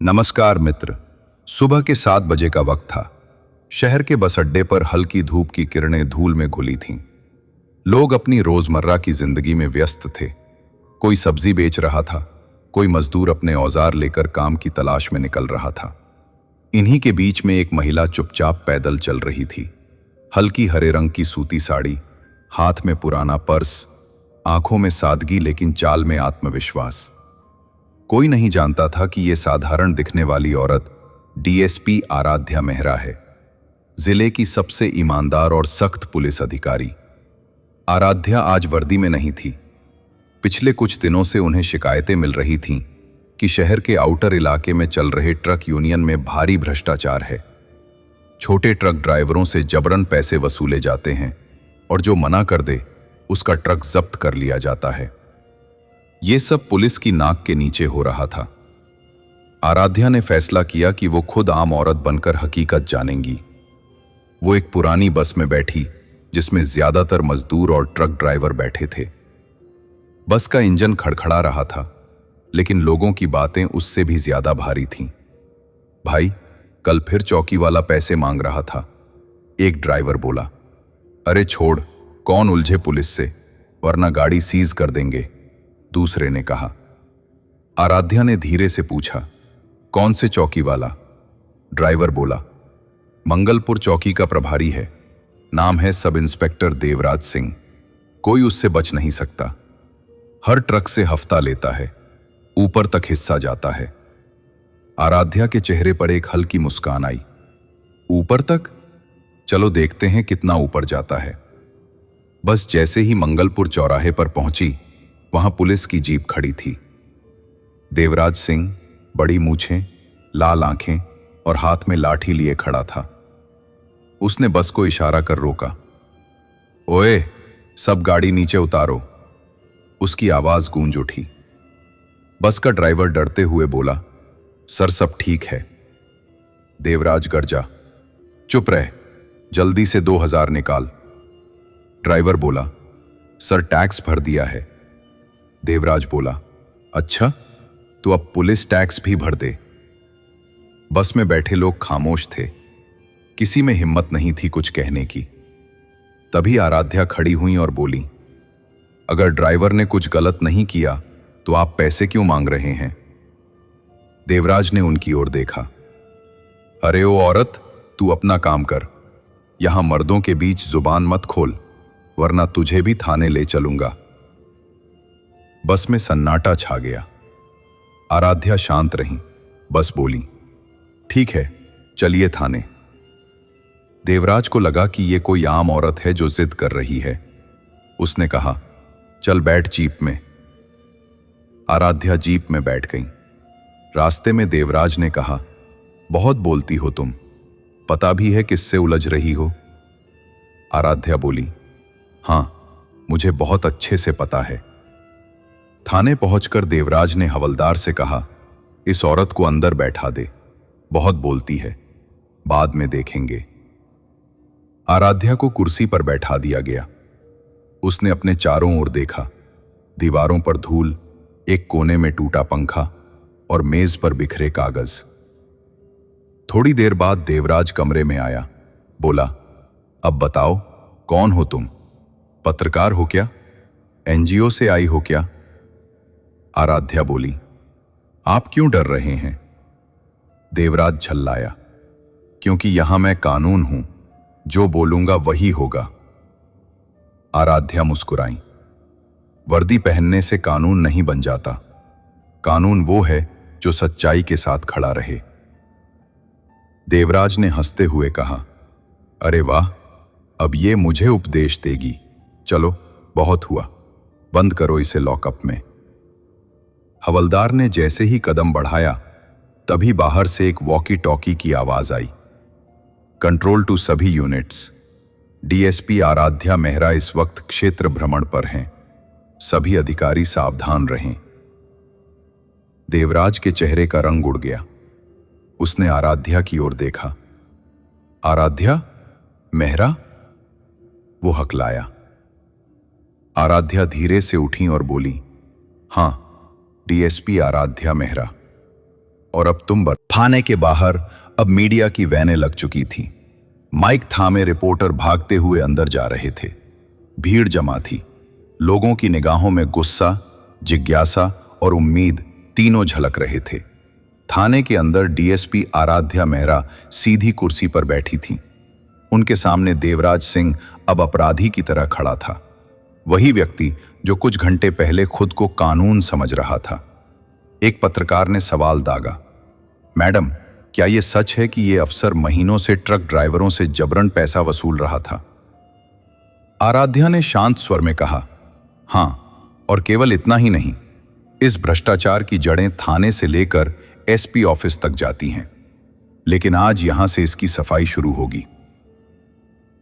नमस्कार मित्र। सुबह के 7 बजे का वक्त था। शहर के बस अड्डे पर हल्की धूप की किरणें धूल में घुली थीं। लोग अपनी रोजमर्रा की जिंदगी में व्यस्त थे। कोई सब्जी बेच रहा था, कोई मजदूर अपने औजार लेकर काम की तलाश में निकल रहा था। इन्हीं के बीच में एक महिला चुपचाप पैदल चल रही थी। हल्की हरे रंग की सूती साड़ी, हाथ में पुराना पर्स, आंखों में सादगी लेकिन चाल में आत्मविश्वास। कोई नहीं जानता था कि ये साधारण दिखने वाली औरत डीएसपी आराध्या मेहरा है, जिले की सबसे ईमानदार और सख्त पुलिस अधिकारी। आराध्या आज वर्दी में नहीं थी। पिछले कुछ दिनों से उन्हें शिकायतें मिल रही थीं कि शहर के आउटर इलाके में चल रहे ट्रक यूनियन में भारी भ्रष्टाचार है। छोटे ट्रक ड्राइवरों से जबरन पैसे वसूले जाते हैं और जो मना कर दे उसका ट्रक जब्त कर लिया जाता है। ये सब पुलिस की नाक के नीचे हो रहा था। आराध्या ने फैसला किया कि वो खुद आम औरत बनकर हकीकत जानेंगी। वो एक पुरानी बस में बैठी जिसमें ज्यादातर मजदूर और ट्रक ड्राइवर बैठे थे। बस का इंजन खड़खड़ा रहा था, लेकिन लोगों की बातें उससे भी ज्यादा भारी थीं। भाई, कल फिर चौकी वाला पैसे मांग रहा था, एक ड्राइवर बोला। अरे छोड़, कौन उलझे पुलिस से, वरना गाड़ी सीज कर देंगे, दूसरे ने कहा। आराध्या ने धीरे से पूछा, कौन से चौकी वाला? ड्राइवर बोला, मंगलपुर चौकी का प्रभारी है, नाम है सब इंस्पेक्टर देवराज सिंह। कोई उससे बच नहीं सकता। हर ट्रक से हफ्ता लेता है, ऊपर तक हिस्सा जाता है। आराध्या के चेहरे पर एक हल्की मुस्कान आई। ऊपर तक? चलो देखते हैं कितना ऊपर जाता है। बस जैसे ही मंगलपुर चौराहे पर पहुंची, वहां पुलिस की जीप खड़ी थी। देवराज सिंह बड़ी मूछें, लाल आंखें और हाथ में लाठी लिए खड़ा था। उसने बस को इशारा कर रोका। ओए, सब गाड़ी नीचे उतारो, उसकी आवाज गूंज उठी। बस का ड्राइवर डरते हुए बोला, सर सब ठीक है। देवराज गर्जा, चुप रह, जल्दी से 2000 निकाल। ड्राइवर बोला, सर टैक्स भर दिया है। देवराज बोला, अच्छा, तो अब पुलिस टैक्स भी भर दे। बस में बैठे लोग खामोश थे, किसी में हिम्मत नहीं थी कुछ कहने की। तभी आराध्या खड़ी हुई और बोली, अगर ड्राइवर ने कुछ गलत नहीं किया तो आप पैसे क्यों मांग रहे हैं? देवराज ने उनकी ओर देखा। अरे ओ औरत, तू अपना काम कर, यहां मर्दों के बीच जुबान मत खोल, वरना तुझे भी थाने ले चलूंगा। बस में सन्नाटा छा गया। आराध्या शांत रही, बस बोली, ठीक है, चलिए थाने। देवराज को लगा कि ये कोई आम औरत है जो जिद कर रही है। उसने कहा, चल बैठ जीप में। आराध्या जीप में बैठ गई। रास्ते में देवराज ने कहा, बहुत बोलती हो तुम, पता भी है किससे उलझ रही हो? आराध्या बोली, हां, मुझे बहुत अच्छे से पता है। थाने पहुंचकर देवराज ने हवलदार से कहा, इस औरत को अंदर बैठा दे, बहुत बोलती है, बाद में देखेंगे। आराध्या को कुर्सी पर बैठा दिया गया। उसने अपने चारों ओर देखा। दीवारों पर धूल, एक कोने में टूटा पंखा और मेज पर बिखरे कागज। थोड़ी देर बाद देवराज कमरे में आया, बोला, अब बताओ, कौन हो तुम? पत्रकार हो क्या? एनजीओ से आई हो क्या? आराध्या बोली, आप क्यों डर रहे हैं? देवराज झल्लाया, क्योंकि यहां मैं कानून हूं, जो बोलूंगा वही होगा। आराध्या मुस्कुराई, वर्दी पहनने से कानून नहीं बन जाता। कानून वो है जो सच्चाई के साथ खड़ा रहे। देवराज ने हंसते हुए कहा, अरे वाह, अब ये मुझे उपदेश देगी। चलो, बहुत हुआ, बंद करो इसे लॉकअप में। हवलदार ने जैसे ही कदम बढ़ाया, तभी बाहर से एक वॉकी टॉकी की आवाज आई, कंट्रोल टू सभी यूनिट्स, डीएसपी आराध्या मेहरा इस वक्त क्षेत्र भ्रमण पर हैं, सभी अधिकारी सावधान रहें। देवराज के चेहरे का रंग उड़ गया। उसने आराध्या की ओर देखा। आराध्या मेहरा? वो हकलाया। आराध्या धीरे से उठी और बोली, हां, डीएसपी आराध्या मेहरा। और अब तुम थाने के बाहर अब मीडिया की वैनें लग चुकी थीं। माइक थामे रिपोर्टर भागते हुए अंदर जा रहे थे। भीड़ जमा थी। लोगों की निगाहों में गुस्सा, जिज्ञासा और उम्मीद तीनों झलक रहे थे। थाने के अंदर डीएसपी आराध्या मेहरा सीधी कुर्सी पर बैठी थीं। उनके सामने देवराज सिंह अब अपराधी की तरह खड़ा था, वही व्यक्ति जो कुछ घंटे पहले खुद को कानून समझ रहा था। एक पत्रकार ने सवाल दागा, मैडम, क्या यह सच है कि यह अफसर महीनों से ट्रक ड्राइवरों से जबरन पैसा वसूल रहा था? आराध्या ने शांत स्वर में कहा, हाँ, और केवल इतना ही नहीं, इस भ्रष्टाचार की जड़ें थाने से लेकर एसपी ऑफिस तक जाती हैं, लेकिन आज यहां से इसकी सफाई शुरू होगी।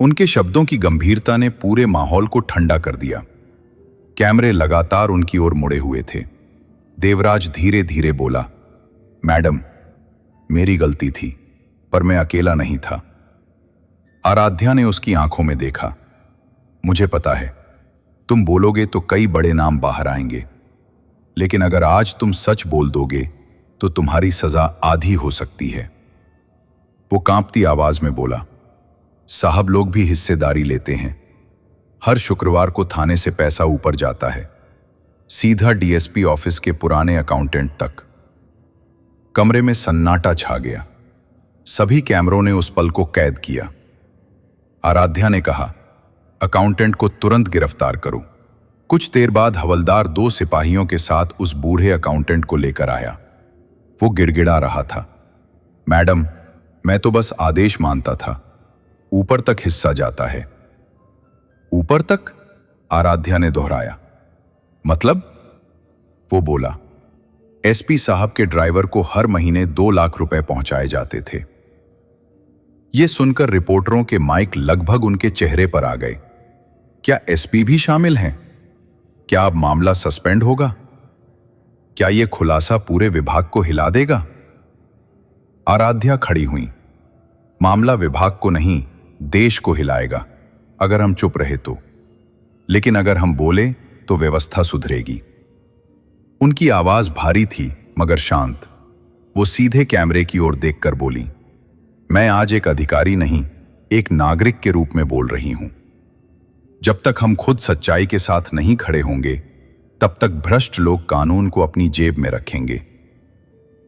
उनके शब्दों की गंभीरता ने पूरे माहौल को ठंडा कर दिया। कैमरे लगातार उनकी ओर मुड़े हुए थे। देवराज धीरे धीरे बोला, मैडम, मेरी गलती थी, पर मैं अकेला नहीं था। आराध्या ने उसकी आंखों में देखा, मुझे पता है, तुम बोलोगे तो कई बड़े नाम बाहर आएंगे, लेकिन अगर आज तुम सच बोल दोगे तो तुम्हारी सजा आधी हो सकती है। वो कांपती आवाज में बोला, साहब, लोग भी हिस्सेदारी लेते हैं। हर शुक्रवार को थाने से पैसा ऊपर जाता है, सीधा डीएसपी ऑफिस के पुराने अकाउंटेंट तक। कमरे में सन्नाटा छा गया। सभी कैमरों ने उस पल को कैद किया। आराध्या ने कहा, अकाउंटेंट को तुरंत गिरफ्तार करो। कुछ देर बाद हवलदार 2 सिपाहियों के साथ उस बूढ़े अकाउंटेंट को लेकर आया। वो गिड़गिड़ा रहा था, मैडम, मैं तो बस आदेश मानता था, ऊपर तक हिस्सा जाता है। ऊपर तक? आराध्या ने दोहराया, मतलब? वो बोला, एसपी साहब के ड्राइवर को हर महीने 2 लाख रुपए पहुंचाए जाते थे। ये सुनकर रिपोर्टरों के माइक लगभग उनके चेहरे पर आ गए। क्या एसपी भी शामिल हैं? क्या अब मामला सस्पेंड होगा? क्या यह खुलासा पूरे विभाग को हिला देगा? आराध्या खड़ी हुई, मामला विभाग को नहीं, देश को हिलाएगा अगर हम चुप रहे तो, लेकिन अगर हम बोले तो व्यवस्था सुधरेगी। उनकी आवाज भारी थी मगर शांत। वो सीधे कैमरे की ओर देखकर बोली, मैं आज एक अधिकारी नहीं, एक नागरिक के रूप में बोल रही हूं। जब तक हम खुद सच्चाई के साथ नहीं खड़े होंगे, तब तक भ्रष्ट लोग कानून को अपनी जेब में रखेंगे।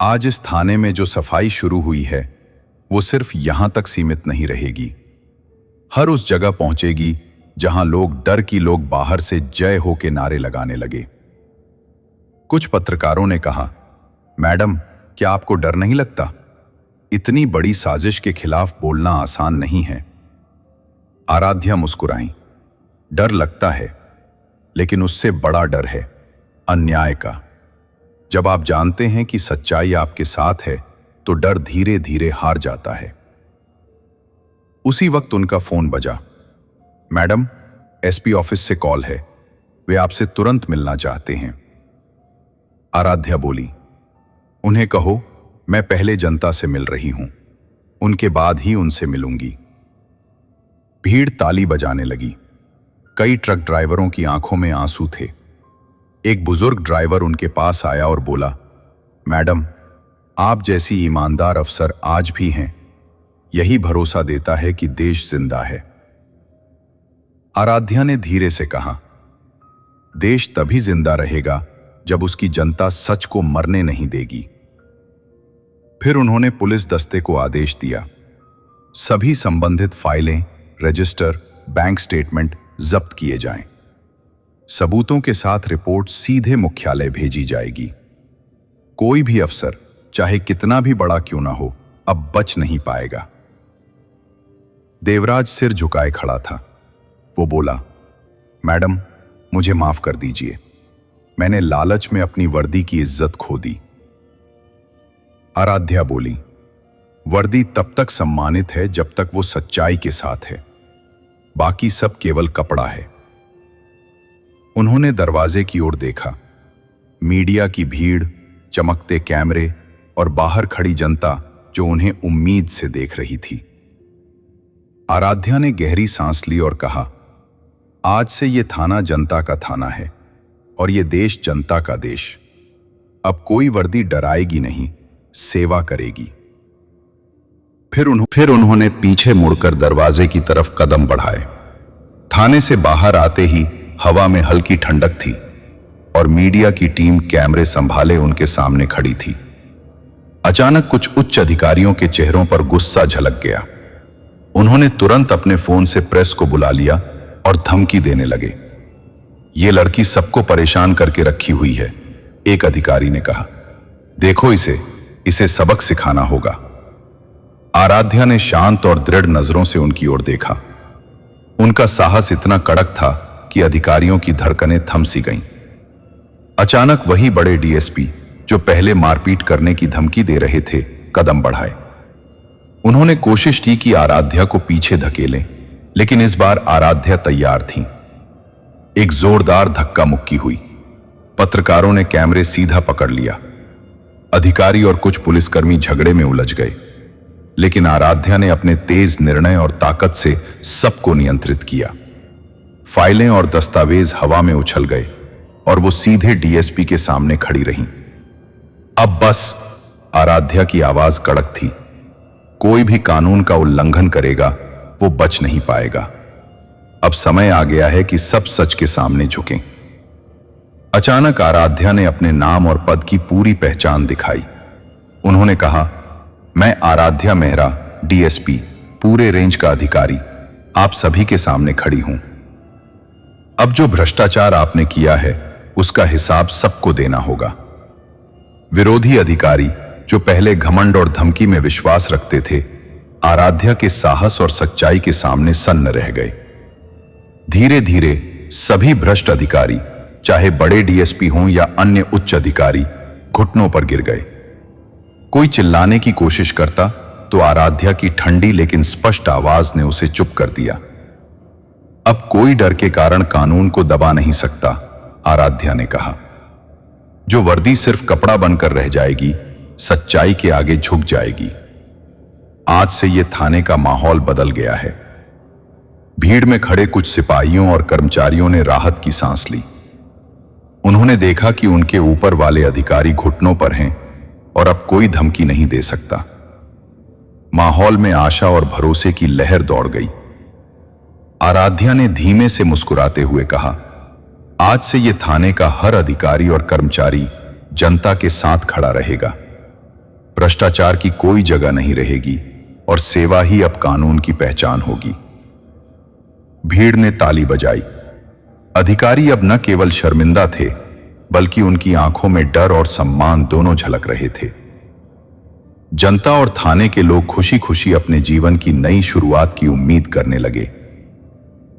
आज इस थाने में जो सफाई शुरू हुई है, वो सिर्फ यहां तक सीमित नहीं रहेगी। हर उस जगह पहुंचेगी जहां लोग बाहर से जय हो के नारे लगाने लगे। कुछ पत्रकारों ने कहा, मैडम, क्या आपको डर नहीं लगता? इतनी बड़ी साजिश के खिलाफ बोलना आसान नहीं है। आराध्या मुस्कुराई, डर लगता है, लेकिन उससे बड़ा डर है अन्याय का। जब आप जानते हैं कि सच्चाई आपके साथ है, तो डर धीरे धीरे हार जाता है। उसी वक्त उनका फोन बजा। मैडम, एसपी ऑफिस से कॉल है, वे आपसे तुरंत मिलना चाहते हैं। आराध्या बोली, उन्हें कहो मैं पहले जनता से मिल रही हूं, उनके बाद ही उनसे मिलूंगी। भीड़ ताली बजाने लगी। कई ट्रक ड्राइवरों की आंखों में आंसू थे। एक बुजुर्ग ड्राइवर उनके पास आया और बोला, मैडम, आप जैसी ईमानदार अफसर आज भी हैं, यही भरोसा देता है कि देश जिंदा है। आराध्या ने धीरे से कहा, देश तभी जिंदा रहेगा जब उसकी जनता सच को मरने नहीं देगी। फिर उन्होंने पुलिस दस्ते को आदेश दिया, सभी संबंधित फाइलें, रजिस्टर, बैंक स्टेटमेंट जब्त किए जाएं। सबूतों के साथ रिपोर्ट सीधे मुख्यालय भेजी जाएगी। कोई भी अफसर, चाहे कितना भी बड़ा क्यों ना हो, अब बच नहीं पाएगा। देवराज सिर झुकाए खड़ा था। वो बोला, मैडम, मुझे माफ कर दीजिए, मैंने लालच में अपनी वर्दी की इज्जत खो दी। आराध्या बोली, वर्दी तब तक सम्मानित है जब तक वो सच्चाई के साथ है, बाकी सब केवल कपड़ा है। उन्होंने दरवाजे की ओर देखा। मीडिया की भीड़, चमकते कैमरे और बाहर खड़ी जनता जो उन्हें उम्मीद से देख रही थी। आराध्या ने गहरी सांस ली और कहा, आज से ये थाना जनता का थाना है और ये देश जनता का देश। अब कोई वर्दी डराएगी नहीं, सेवा करेगी। फिर उन्होंने पीछे मुड़कर दरवाजे की तरफ कदम बढ़ाए। थाने से बाहर आते ही हवा में हल्की ठंडक थी और मीडिया की टीम कैमरे संभाले उनके सामने खड़ी थी। अचानक कुछ उच्च अधिकारियों के चेहरों पर गुस्सा झलक गया। उन्होंने तुरंत अपने फोन से प्रेस को बुला लिया और धमकी देने लगे। ये लड़की सबको परेशान करके रखी हुई है, एक अधिकारी ने कहा। देखो इसे सबक सिखाना होगा। आराध्या ने शांत और दृढ़ नजरों से उनकी ओर देखा। उनका साहस इतना कड़क था कि अधिकारियों की धड़कनें थम सी गईं। अचानक वही बड़े डीएसपी जो पहले मारपीट करने की धमकी दे रहे थे, कदम बढ़ाए। उन्होंने कोशिश की कि आराध्या को पीछे धकेलें, लेकिन इस बार आराध्या तैयार थी। एक जोरदार धक्का मुक्की हुई। पत्रकारों ने कैमरे सीधा पकड़ लिया। अधिकारी और कुछ पुलिसकर्मी झगड़े में उलझ गए, लेकिन आराध्या ने अपने तेज निर्णय और ताकत से सबको नियंत्रित किया। फाइलें और दस्तावेज हवा में उछल गए और वो सीधे डीएसपी के सामने खड़ी रहीं। अब बस, आराध्या की आवाज कड़क थी। कोई भी कानून का उल्लंघन करेगा वो बच नहीं पाएगा। अब समय आ गया है कि सब सच के सामने झुकें। अचानक आराध्या ने अपने नाम और पद की पूरी पहचान दिखाई। उन्होंने कहा, मैं आराध्या मेहरा, डीएसपी, पूरे रेंज का अधिकारी, आप सभी के सामने खड़ी हूं। अब जो भ्रष्टाचार आपने किया है उसका हिसाब सबको देना होगा। विरोधी अधिकारी जो पहले घमंड और धमकी में विश्वास रखते थे, आराध्या के साहस और सच्चाई के सामने सन्न रह गए। धीरे धीरे सभी भ्रष्ट अधिकारी, चाहे बड़े डीएसपी हों या अन्य उच्च अधिकारी, घुटनों पर गिर गए। कोई चिल्लाने की कोशिश करता तो आराध्या की ठंडी लेकिन स्पष्ट आवाज ने उसे चुप कर दिया। अब कोई डर के कारण कानून को दबा नहीं सकता, आराध्या ने कहा। जो वर्दी सिर्फ कपड़ा बनकर रह जाएगी, सच्चाई के आगे झुक जाएगी। आज से यह थाने का माहौल बदल गया है। भीड़ में खड़े कुछ सिपाहियों और कर्मचारियों ने राहत की सांस ली। उन्होंने देखा कि उनके ऊपर वाले अधिकारी घुटनों पर हैं और अब कोई धमकी नहीं दे सकता। माहौल में आशा और भरोसे की लहर दौड़ गई। आराध्या ने धीमे से मुस्कुराते हुए कहा, आज से यह थाने का हर अधिकारी और कर्मचारी जनता के साथ खड़ा रहेगा। भ्रष्टाचार की कोई जगह नहीं रहेगी और सेवा ही अब कानून की पहचान होगी। भीड़ ने ताली बजाई। अधिकारी अब न केवल शर्मिंदा थे, बल्कि उनकी आंखों में डर और सम्मान दोनों झलक रहे थे। जनता और थाने के लोग खुशी खुशी अपने जीवन की नई शुरुआत की उम्मीद करने लगे।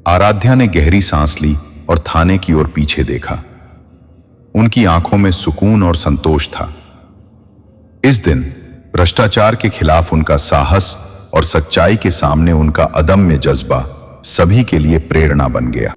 आराध्या ने गहरी सांस ली और थाने की ओर पीछे देखा। उनकी आंखों में सुकून और संतोष था। इस दिन भ्रष्टाचार के खिलाफ उनका साहस और सच्चाई के सामने उनका अदम्य जज्बा सभी के लिए प्रेरणा बन गया।